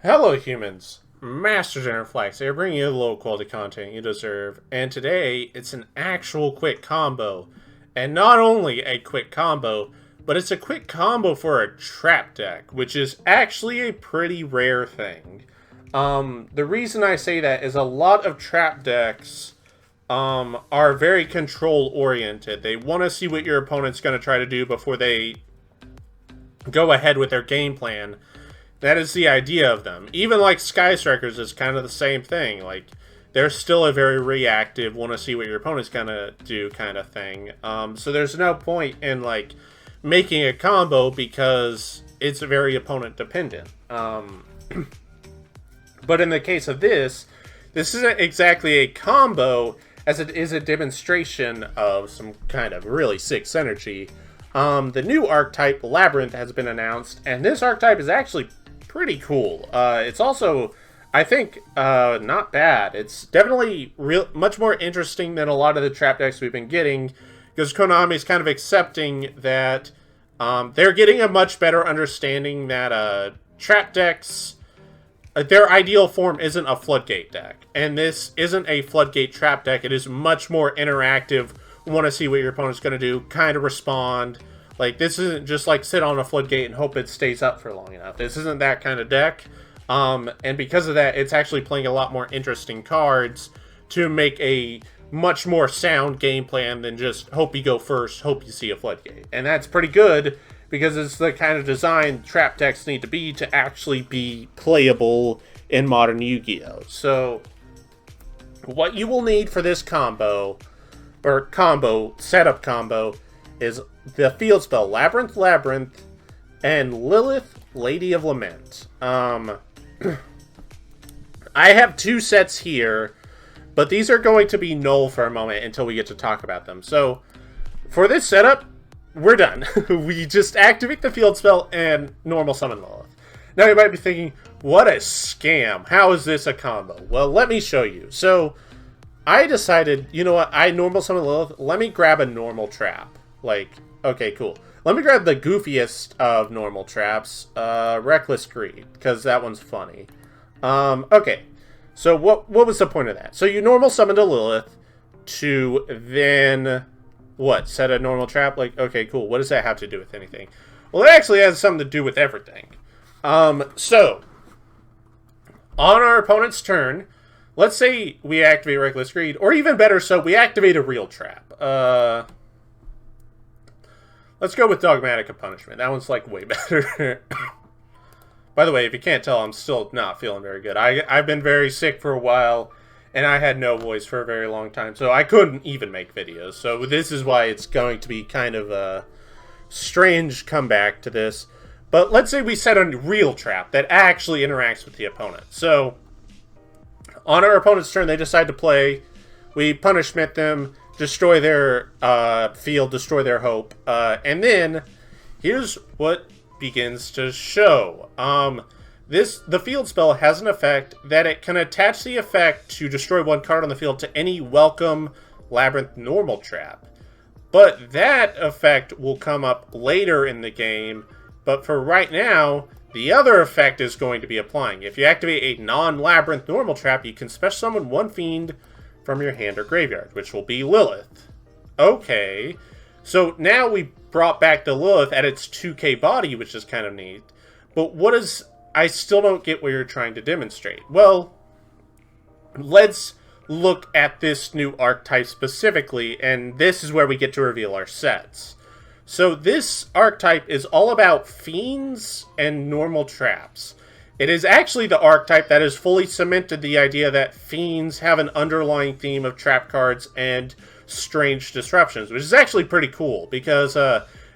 Hello, humans. Masters Interflex here, bringing you the low quality content you deserve. And today, it's an actual quick combo. And not only a quick combo, but it's a quick combo for a trap deck, which is actually a pretty rare thing. The reason I say that is a lot of trap decks are very control-oriented. They want to see what your opponent's going to try to do before they go ahead with their game plan. That is the idea of them. Even like Sky Strikers is kind of the same thing. Like, they're still a very reactive, want to see what your opponent's gonna do kind of thing. So there's no point in like making a combo because it's very opponent dependent. But in the case of this isn't exactly a combo as it is a demonstration of some kind of really sick synergy. The new archetype, Labrynth, has been announced, and this archetype is actually pretty cool. It's also, I think, not bad. It's definitely much more interesting than a lot of the trap decks we've been getting, because Konami is kind of accepting that they're getting a much better understanding that trap decks, their ideal form isn't a floodgate deck, and this isn't a floodgate trap deck. It is much more interactive. Want to see what your opponent's going to do, kind of respond. Like, this isn't just like sit on a floodgate and hope it stays up for long enough. This isn't that kind of deck. And because of that, it's actually playing a lot more interesting cards to make a much more sound game plan than just hope you go first, hope you see a floodgate. And that's pretty good because it's the kind of design trap decks need to be to actually be playable in modern Yu-Gi-Oh! So, what you will need for this combo, or setup combo, is the field spell Labrynth, and Lilith, Lady of Lament. I have two sets here, but these are going to be null for a moment until we get to talk about them. So, for this setup, we're done. We just activate the field spell and normal summon Lilith. Now you might be thinking, what a scam. How is this a combo? Well, let me show you. So, I decided, you know what, I normal summon Lilith, let me grab a normal trap. Like, okay, cool. Let me grab the goofiest of normal traps, Reckless Greed, because that one's funny. Okay, so what was the point of that? So you normal summoned a Lilith to then, what, set a normal trap? Like, okay, cool. What does that have to do with anything? Well, it actually has something to do with everything. So, on our opponent's turn, let's say we activate Reckless Greed, or even better so, we activate a real trap. Let's go with Dogmatic of Punishment. That one's, like, way better. By the way, if you can't tell, I'm still not feeling very good. I've been very sick for a while, and I had no voice for a very long time, so I couldn't even make videos. So this is why it's going to be kind of a strange comeback to this. But let's say we set a real trap that actually interacts with the opponent. So, on our opponent's turn, they decide to play. We punishment them, destroy their field, destroy their hope. And then, here's what begins to show. The field spell has an effect that it can attach the effect to destroy one card on the field to any welcome Labrynth normal trap. But that effect will come up later in the game. But for right now, the other effect is going to be applying. If you activate a non-Labrynth normal trap, you can special summon one fiend from your hand or graveyard, which will be Lilith. Okay, so now we brought back the Lilith at its 2k body, which is kind of neat. But what is... I still don't get what you're trying to demonstrate. Well, let's look at this new archetype specifically, and this is where we get to reveal our sets. So this archetype is all about fiends and normal traps. It is actually the archetype that has fully cemented the idea that fiends have an underlying theme of trap cards and strange disruptions, which is actually pretty cool, because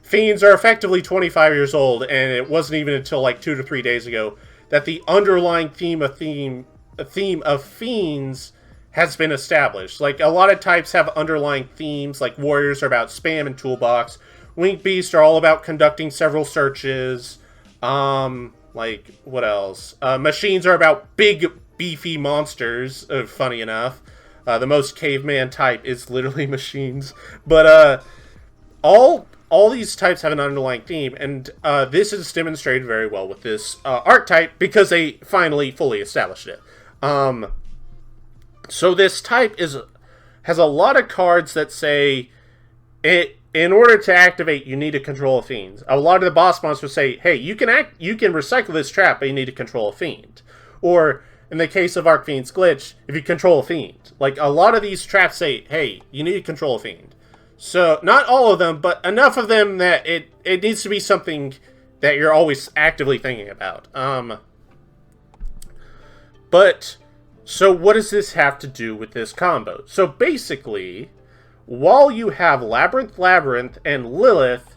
fiends are effectively 25 years old, and it wasn't even until like 2 to 3 days ago that the underlying theme of fiends has been established. Like, a lot of types have underlying themes, like warriors are about spam and toolbox, winged beasts are all about conducting several searches, like, what else? Machines are about big, beefy monsters, funny enough. The most caveman type is literally machines. But, all all these types have an underlying theme, and this is demonstrated very well with this archetype because they finally fully established it. So this type has a lot of cards that say in order to activate, you need to control a fiend. A lot of the boss monsters say, hey, you can recycle this trap, but you need to control a fiend. Or in the case of Archfiend's Glitch, if you control a fiend. Like, a lot of these traps say, hey, you need to control a fiend. So, not all of them, but enough of them that it needs to be something that you're always actively thinking about. So what does this have to do with this combo? So basically, while you have Labrynth, and Lilith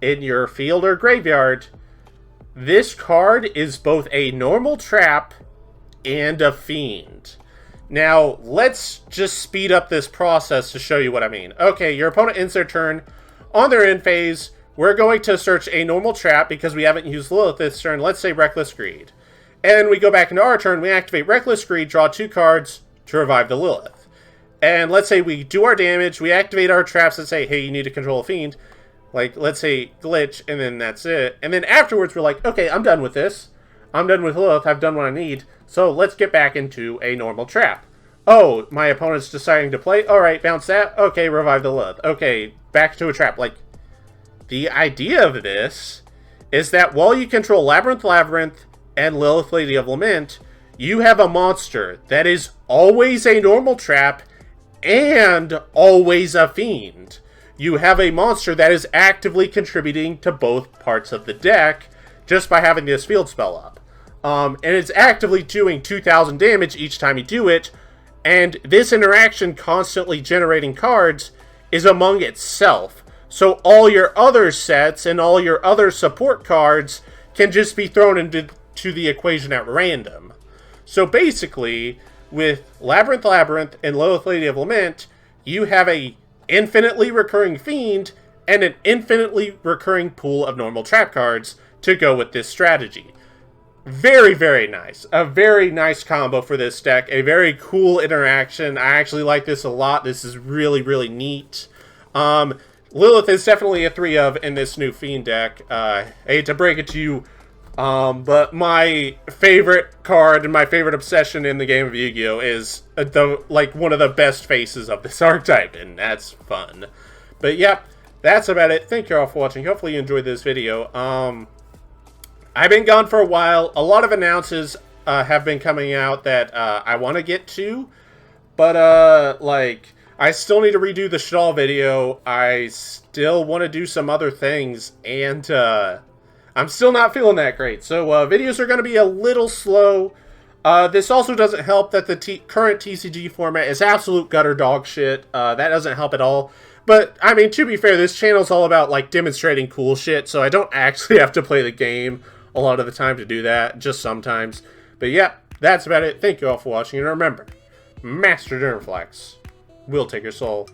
in your field or graveyard, this card is both a normal trap and a fiend. Now, let's just speed up this process to show you what I mean. Okay, your opponent ends their turn. On their end phase, we're going to search a normal trap because we haven't used Lilith this turn. Let's say Reckless Greed. And we go back into our turn, we activate Reckless Greed, draw 2 cards to revive the Lilith. And let's say we do our damage, we activate our traps and say, hey, you need to control a fiend. Like, let's say Glitch, and then that's it. And then afterwards, we're like, okay, I'm done with this. I'm done with Lilith, I've done what I need. So let's get back into a normal trap. Oh, my opponent's deciding to play. Alright, bounce that. Okay, revive the Lilith. Okay, back to a trap. Like, the idea of this is that while you control Labrynth, and Lilith, Lady of Lament, you have a monster that is always a normal trap and always a fiend. You have a monster that is actively contributing to both parts of the deck just by having this field spell up. And it's actively doing 2,000 damage each time you do it, and this interaction constantly generating cards is among itself. So all your other sets and all your other support cards can just be thrown into the equation at random. So basically, with Labrynth, and Lilith, Lady of Lament, you have a infinitely recurring fiend and an infinitely recurring pool of normal trap cards to go with this strategy. Very, very nice. A very nice combo for this deck. A very cool interaction. I actually like this a lot. This is really, really neat. Lilith is definitely a 3 of in this new Fiend deck. I hate to break it to you, but my favorite card and my favorite obsession in the game of Yu-Gi-Oh! Is one of the best faces of this archetype, and that's fun. But yep, that's about it. Thank you all for watching. Hopefully you enjoyed this video. I've been gone for a while. A lot of announces have been coming out that I want to get to, but I still need to redo the Shadal video. I still want to do some other things, and I'm still not feeling that great. So videos are going to be a little slow. This also doesn't help that the current TCG format is absolute gutter dog shit. That doesn't help at all. But, I mean, to be fair, this channel's all about, like, demonstrating cool shit, so I don't actually have to play the game a lot of the time to do that, just sometimes. But yeah, that's about it. Thank you all for watching, and remember, Master Genderflex will take your soul.